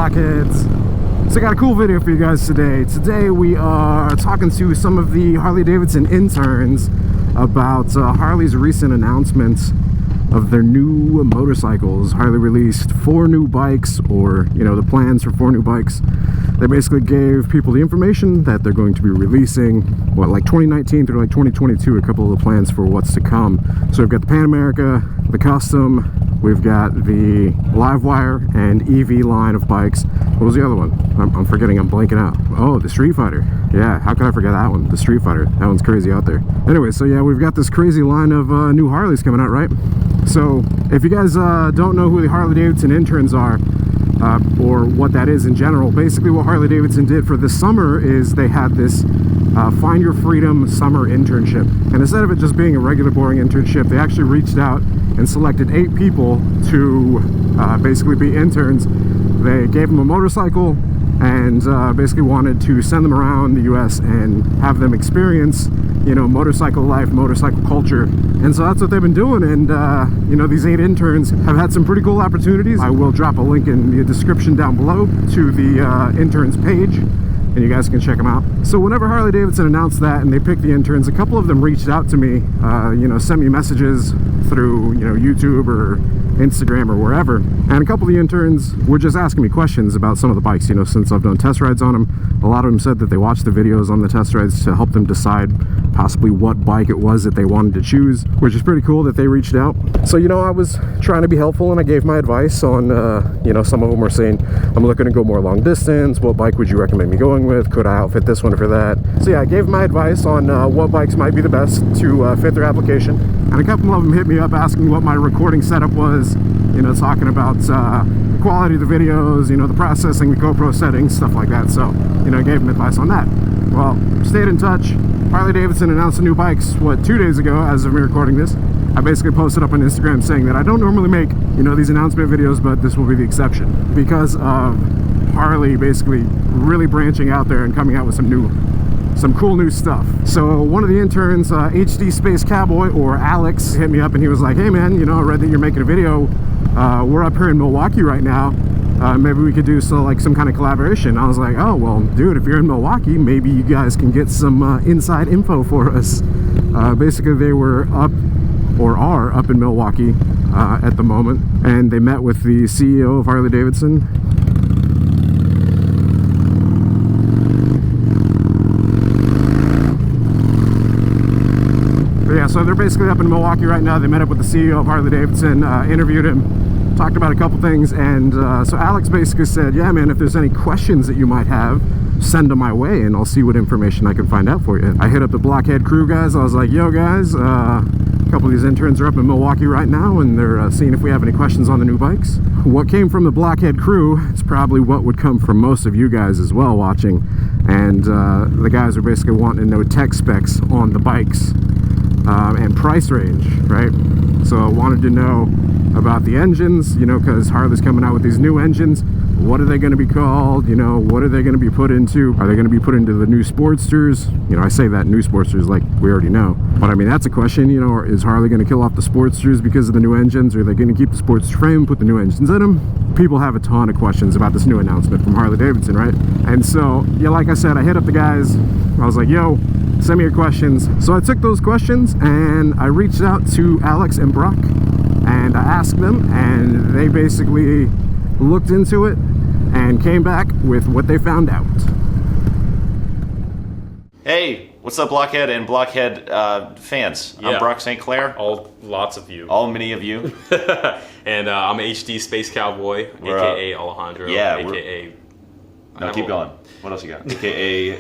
blockheads? So I got a cool video for you guys today. Today we are talking to some of the Harley-Davidson interns about Harley's recent announcements of their new motorcycles. Harley released 4 new bikes, or the plans for 4 new bikes. They basically gave people the information that they're going to be releasing, like 2019 through like 2022, a couple of the plans for what's to come. So we've got the Pan America, the Custom, we've got the Live Wire and EV line of bikes. What was the other one? I'm forgetting, I'm blanking out. Oh, the Street Fighter. Yeah, how could I forget that one? The Street Fighter. That one's crazy out there. Anyway, so yeah, we've got this crazy line of new Harleys coming out, right? So if you guys don't know who the Harley-Davidson interns are, or what that is in general, basically what Harley-Davidson did for this summer is they had this Find Your Freedom summer internship. And instead of it just being a regular boring internship, they actually reached out and selected 8 people to basically be interns. They gave them a motorcycle and basically wanted to send them around the US and have them experience motorcycle life, motorcycle culture. And so that's what they've been doing. And these 8 interns have had some pretty cool opportunities. I will drop a link in the description down below to the interns page, and you guys can check them out. So whenever Harley-Davidson announced that and they picked the interns, a couple of them reached out to me, sent me messages through YouTube or Instagram or wherever, and a couple of the interns were just asking me questions about some of the bikes. Since I've done test rides on them, a lot of them said that they watched the videos on the test rides to help them decide possibly what bike it was that they wanted to choose, which is pretty cool that they reached out. So I was trying to be helpful and I gave my advice on some of them were saying, I'm looking to go more long distance, what bike would you recommend me going with, could I outfit this one for that? So yeah, I gave my advice on what bikes might be the best to fit their application. And a couple of them hit me up asking what my recording setup was, talking about the quality of the videos, the processing, the GoPro settings, stuff like that. So, I gave them advice on that. Well, stayed in touch. Harley-Davidson announced the new bikes, 2 days ago as of me recording this. I basically posted up on Instagram saying that I don't normally make, these announcement videos, but this will be the exception because of Harley basically really branching out there and coming out with some cool new stuff. So one of the interns, HD Space Cowboy, or Alex, hit me up and he was like, hey man, I read that you're making a video. We're up here in Milwaukee right now. Maybe we could do some kind of collaboration. I was like, oh well, dude, if you're in Milwaukee, maybe you guys can get some inside info for us. Basically, they were up, or are up in Milwaukee at the moment, and they met with the CEO of Harley-Davidson. Yeah, so they're basically up in Milwaukee right now. They met up with the CEO of Harley-Davidson, interviewed him, talked about a couple things, and so Alex basically said, yeah man, if there's any questions that you might have, send them my way and I'll see what information I can find out for you. I hit up the Blockhead crew guys. I was like, yo guys, a couple of these interns are up in Milwaukee right now and they're seeing if we have any questions on the new bikes. What came from the Blockhead crew is probably what would come from most of you guys as well watching, and the guys are basically wanting to know tech specs on the bikes. And price range, right? So I wanted to know about the engines, because Harley's coming out with these new engines. What are they going to be called? What are they going to be put into? Are they going to be put into the new Sportsters? I say that new Sportsters like we already know. But I mean, that's a question, or is Harley going to kill off the Sportsters because of the new engines? Or are they going to keep the Sportster frame, put the new engines in them? People have a ton of questions about this new announcement from Harley-Davidson, right? And so, yeah, like I said, I hit up the guys. I was like, yo, send me your questions. So I took those questions and I reached out to Alex and Brock and I asked them, and they basically looked into it and came back with what they found out. Hey, what's up, Blockhead and Blockhead fans? Yeah. I'm Brock St. Clair. Lots of you. Many of you. And I'm HD Space Cowboy, aka Alejandro, aka... No, keep going. What else you got? AKA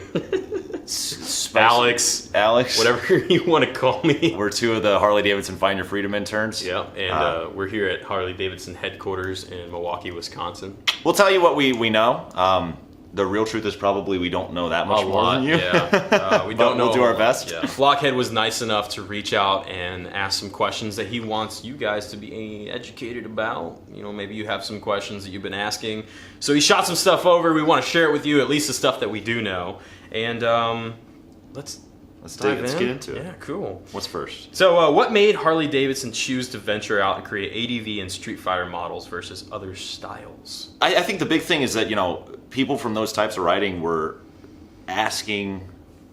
Alex, whatever you want to call me. We're 2 of the Harley-Davidson Find Your Freedom interns. Yeah, and we're here at Harley-Davidson headquarters in Milwaukee, Wisconsin. We'll tell you what we know. The real truth is probably we don't know that much more than you. Yeah. We don't know. We'll do our best. Yeah. Blockhead was nice enough to reach out and ask some questions that he wants you guys to be educated about. Maybe you have some questions that you've been asking. So he shot some stuff over. We want to share it with you, at least the stuff that we do know. And let's Let's dive get into it. Yeah, cool. What's first? So, what made Harley-Davidson choose to venture out and create ADV and Street Fighter models versus other styles? I think the big thing is that, people from those types of riding were asking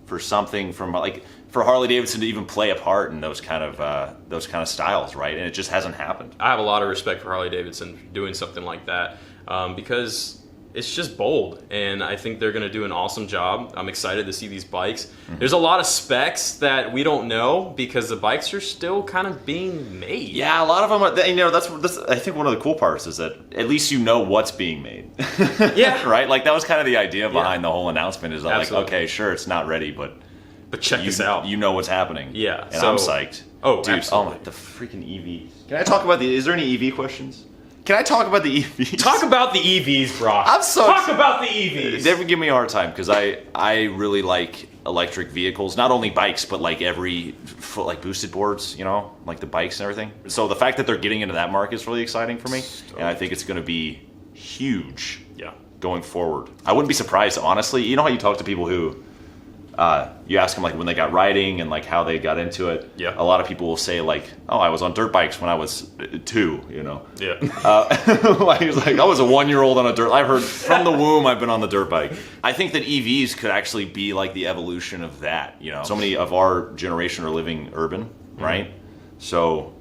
for something from, like, for Harley-Davidson to even play a part in those kind of styles, right? And it just hasn't happened. I have a lot of respect for Harley-Davidson doing something like that because it's just bold, and I think they're going to do an awesome job. I'm excited to see these bikes. Mm-hmm. There's a lot of specs that we don't know because the bikes are still kind of being made. Yeah, a lot of them are, that's I think one of the cool parts is that at least you know what's being made. Yeah. Right? Like, that was kind of the idea behind the whole announcement is that, Absolutely. like, okay, sure, it's not ready, but check this out. You know what's happening. Yeah. And I'm psyched. Oh, dude, absolutely. The freaking EVs. Can I talk about is there any EV questions? Can I talk about the EVs? Talk about the EVs, Brock. Talk about the EVs. They give me a hard time because I really like electric vehicles. Not only bikes, but like every like boosted boards, like the bikes and everything. So the fact that they're getting into that market is really exciting for me, and I think it's going to be huge. Yeah. Going forward, I wouldn't be surprised, honestly. You know how you talk to people who. You ask them like when they got riding and like how they got into it. Yeah. A lot of people will say like, "Oh, I was on dirt bikes when I was 2." Yeah. He was like, "I was a 1-year-old on a dirt." I've heard from the womb I've been on the dirt bike. I think that EVs could actually be like the evolution of that. So many of our generation are living urban, right? So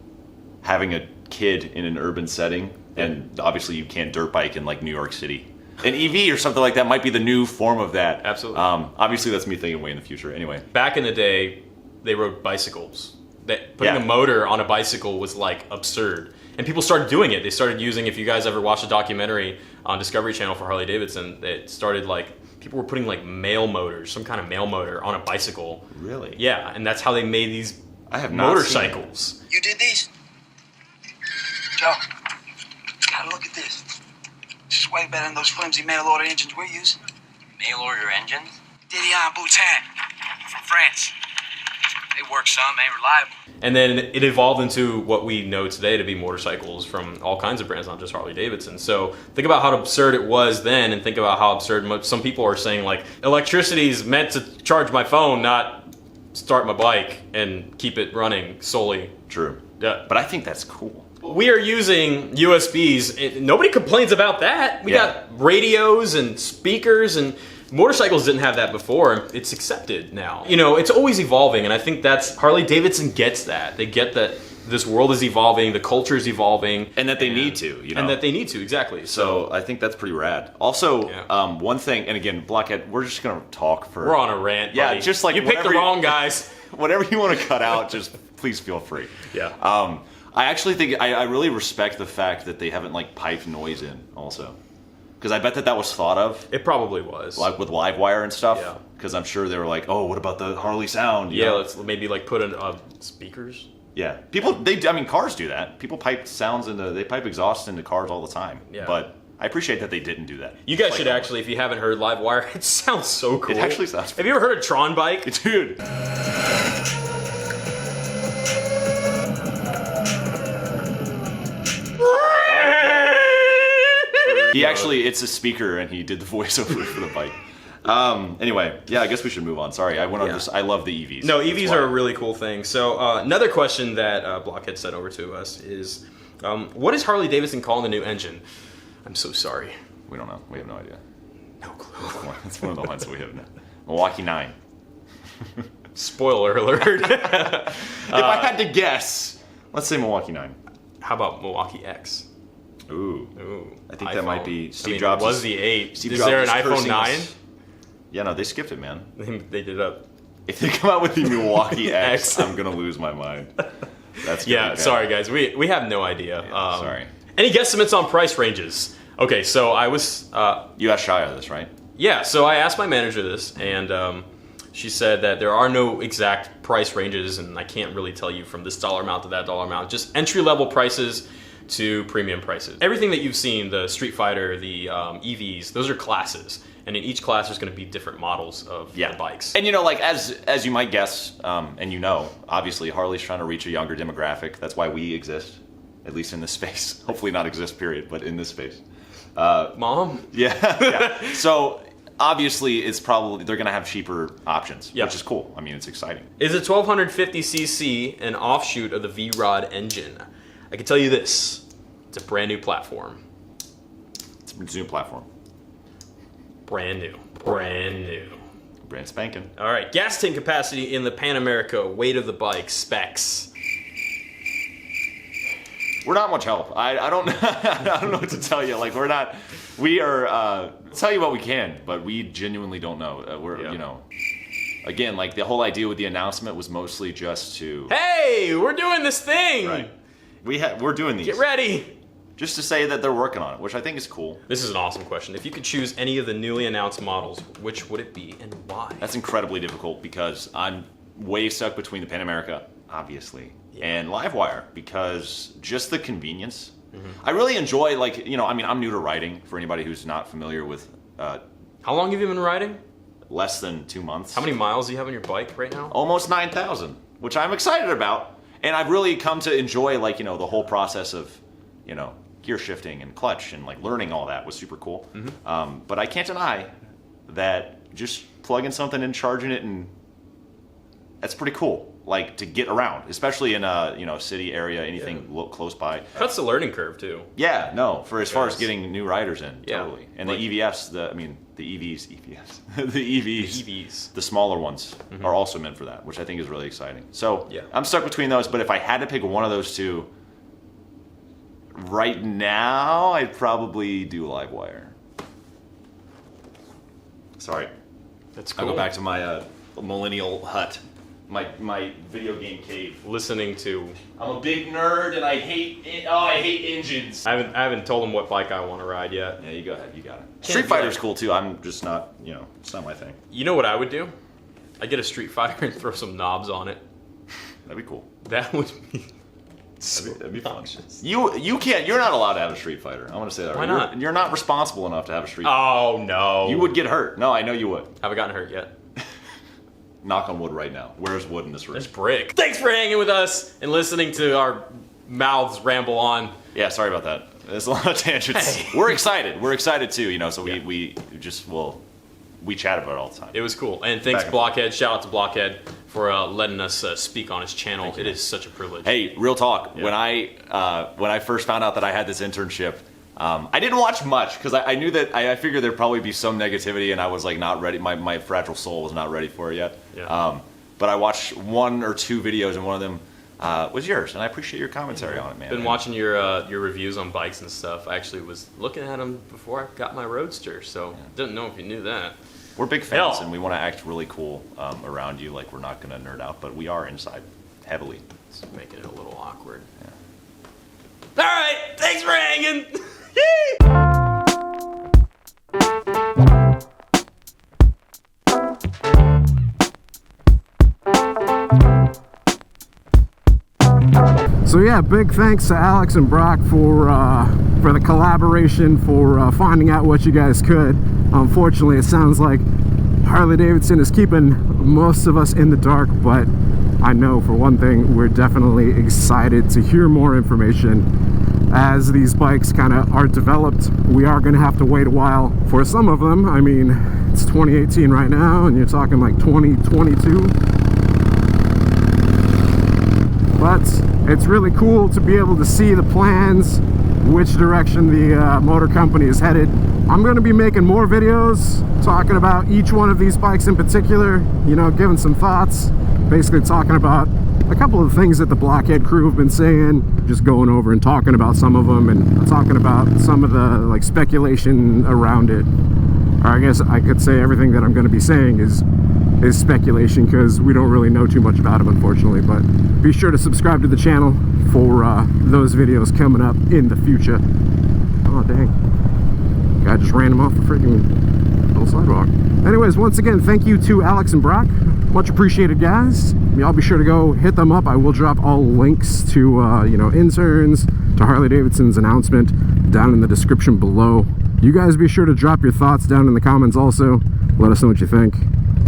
having a kid in an urban setting, and obviously you can't dirt bike in like New York City. An EV or something like that might be the new form of that. Absolutely. Obviously, that's me thinking way in the future. Anyway. Back in the day, they rode bicycles. Putting a motor on a bicycle was like absurd. And people started doing it. They started using, if you guys ever watched a documentary on Discovery Channel for Harley-Davidson, it started like, people were putting like mail motors, some kind of mail motor on a bicycle. Really? Yeah, and that's how they made these motorcycles. You did these? Joe, gotta look at this. This is way better than those flimsy mail-order engines we're using. Mail-order engines? Didion Boutin from France. They work some, ain't reliable. And then it evolved into what we know today to be motorcycles from all kinds of brands, not just Harley-Davidson. So think about how absurd it was then, and think about how absurd some people are saying, like, electricity is meant to charge my phone, not start my bike and keep it running solely. True. Yeah. But I think that's cool. We are using USBs. Nobody complains about that. We got radios and speakers, and motorcycles didn't have that before. It's accepted now. It's always evolving, and I think that's Harley-Davidson gets that. They get that this world is evolving, the culture is evolving, and that they need to. And that they need to, exactly. So I think that's pretty rad. Also, one thing, and again, Blockhead, we're just gonna talk for. We're on a rant. Yeah, buddy. just like you picked the wrong guys. Whatever you want to cut out, just please feel free. Yeah. I actually think I really respect the fact that they haven't like piped noise in also, because I bet that was thought of. It probably was, like with Livewire and stuff. Yeah. Because I'm sure they were like, oh, what about the Harley sound? Yeah, let's maybe like put in speakers. Yeah, cars do that. People pipe they pipe exhaust into cars all the time. Yeah. But I appreciate that they didn't do that. You guys should actually, if you haven't heard Livewire, it sounds so cool. It actually sounds. Have you ever heard a Tron bike, dude? It's a speaker, and he did the voiceover for the bike. Anyway, I guess we should move on. Sorry, I went on this. I love the EVs. No, EVs are a really cool thing. So another question that Blockhead sent over to us is, what is Harley-Davidson calling the new engine? I'm so sorry. We don't know. We have no idea. No clue. It's one of the ones that we have. Milwaukee 9. Spoiler alert. If I had to guess, let's say Milwaukee 9. How about Milwaukee X? Ooh. I think iPhone. that might be Steve Jobs. It was the 8. Steve Is Jobs there an iPhone 9? Yeah, no, they skipped it, man. They did up. If they come out with the Milwaukee X, I'm gonna lose my mind. That's sorry guys, we have no idea. Sorry. Any guesstimates on price ranges? Okay, so I was. You asked Shia this, right? Yeah, so I asked my manager this, and she said that there are no exact price ranges, and I can't really tell you from this dollar amount to that dollar amount. Just entry-level prices to premium prices. Everything that you've seen, the Street Fighter, the EVs, those are classes. And in each class, there's going to be different models of the bikes. And like as you might guess, and obviously Harley's trying to reach a younger demographic. That's why we exist, at least in this space. Hopefully not exist, period, but in this space. Mom? Yeah. So obviously it's probably they're going to have cheaper options, Yep. which is cool. I mean, it's exciting. Is a 1250cc an offshoot of the V-Rod engine? I can tell you this. It's a brand new platform. It's a new platform. Brand new. Brand new. Brand spanking. All right, gas tank capacity in the Pan America, weight of the bike, specs. We're not much help. I don't I don't know what to tell you. Like we are tell you what we can, but we genuinely don't know. You know, again, like the whole idea with the announcement was mostly just to Hey, we're doing this thing. right. We're doing these. Get ready. Just to say that they're working on it, which I think is cool. This is an awesome question. If you could choose any of the newly announced models, which would it be and why? That's incredibly difficult because I'm way stuck between the Pan America, obviously, and Livewire because just the convenience. I really enjoy, like, you know, I mean, I'm new to riding for anybody who's not familiar with How long have you been riding? less than 2 months. How many miles do you have on your bike right now? Almost 9,000, which I'm excited about. And I've really come to enjoy, like, you know, the whole process of, you know, gear shifting and clutch and like learning all that was super cool. But I can't deny that just plugging something in, charging it, and that's pretty cool. Like to get around, especially in a city area, anything close by. Cuts the learning curve too. Yeah, no, for as far as getting new riders in, totally. And like, the EVs, the EVs, the EVs, the smaller ones are also meant for that, which I think is really exciting. So I'm stuck between those, but if I had to pick one of those two, right now, I'd probably do Livewire. Sorry. That's cool. I'll go back to my millennial hut, my video game cave. Listening to. I'm a big nerd and I hate engines. I haven't told him what bike I want to ride yet. Yeah, you go ahead. You got it. Street Fighter's cool too. I'm just not, it's not my thing. You know what I would do? I'd get a Street Fighter and throw some knobs on it. That'd be cool. That would be. That'd be fun. You can't. You're not allowed to have a Street Fighter. I want to say that. Why right. not? You're not responsible enough to have a Street Fighter. Oh no. You would get hurt. No, I know you would. Haven't gotten hurt yet. Knock on wood right now. Where's wood in this room? There's brick. Thanks for hanging with us and listening to our mouths ramble on. Yeah, sorry about that. There's a lot of tangents. Hey. We're excited. We're excited too. So we chat about it all the time. It was cool. And thanks, Blockhead. Shout out to Blockhead for letting us speak on his channel. It is such a privilege. Hey, real talk. Yeah. When I first found out that I had this internship, I didn't watch much because I knew that I figured there'd probably be some negativity, and I was like not ready. My fragile soul was not ready for it yet. Yeah. But I watched 1 or 2 videos, and one of them was yours, and I appreciate your commentary on it, man. Been watching your reviews on bikes and stuff. I actually was looking at them before I got my Roadster, so didn't know if you knew that. We're big fans, and we want to act really cool around you. Like, we're not going to nerd out, but we are inside heavily. It's making it a little awkward. Yeah. All right, thanks for hanging. So yeah, big thanks to Alex and Brock for the collaboration, for finding out what you guys could. Unfortunately, it sounds like Harley-Davidson is keeping most of us in the dark, but I know for one thing, we're definitely excited to hear more information. As these bikes kind of are developed, we are going to have to wait a while for some of them. I mean, it's 2018 right now, and you're talking like 2022. But it's really cool to be able to see the plans, which direction the motor company is headed. I'm going to be making more videos talking about each one of these bikes in particular, giving some thoughts, basically talking about a couple of things that the Blockhead crew have been saying, just going over and talking about some of them and talking about some of the speculation around it. Or I guess I could say everything that I'm going to be saying is speculation because we don't really know too much about them, unfortunately. But be sure to subscribe to the channel for those videos coming up in the future. Oh dang, guy just ran him off the freaking little sidewalk. Anyways, once again, thank you to Alex and Brock. Much appreciated, guys. Y'all be sure to go hit them up. I will drop all links to Interns, to Harley-Davidson's announcement down in the description below. You guys be sure to drop your thoughts down in the comments also. Let us know what you think.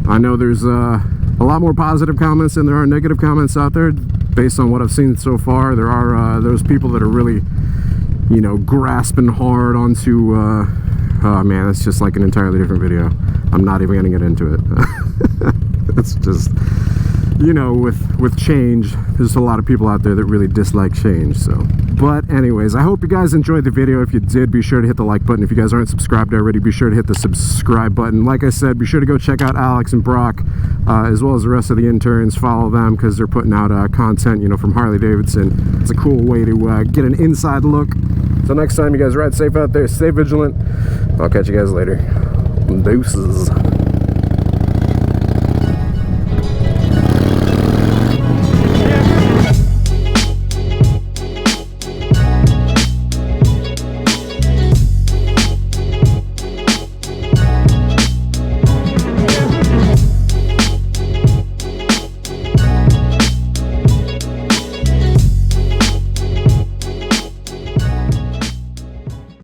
I know there's a lot more positive comments than there are negative comments out there. Based on what I've seen so far, there are those people that are really, grasping hard onto, oh man, that's just like an entirely different video. I'm not even gonna get into it. It's just, you know, with change, there's a lot of people out there that really dislike change. So, but anyways, I hope you guys enjoyed the video. If you did, be sure to hit the like button. If you guys aren't subscribed already, be sure to hit the subscribe button. Like I said, be sure to go check out Alex and Brock, as well as the rest of the interns. Follow them because they're putting out content, you know, from Harley-Davidson. It's a cool way to get an inside look. So next time, you guys ride safe out there, stay vigilant. I'll catch you guys later. Deuces.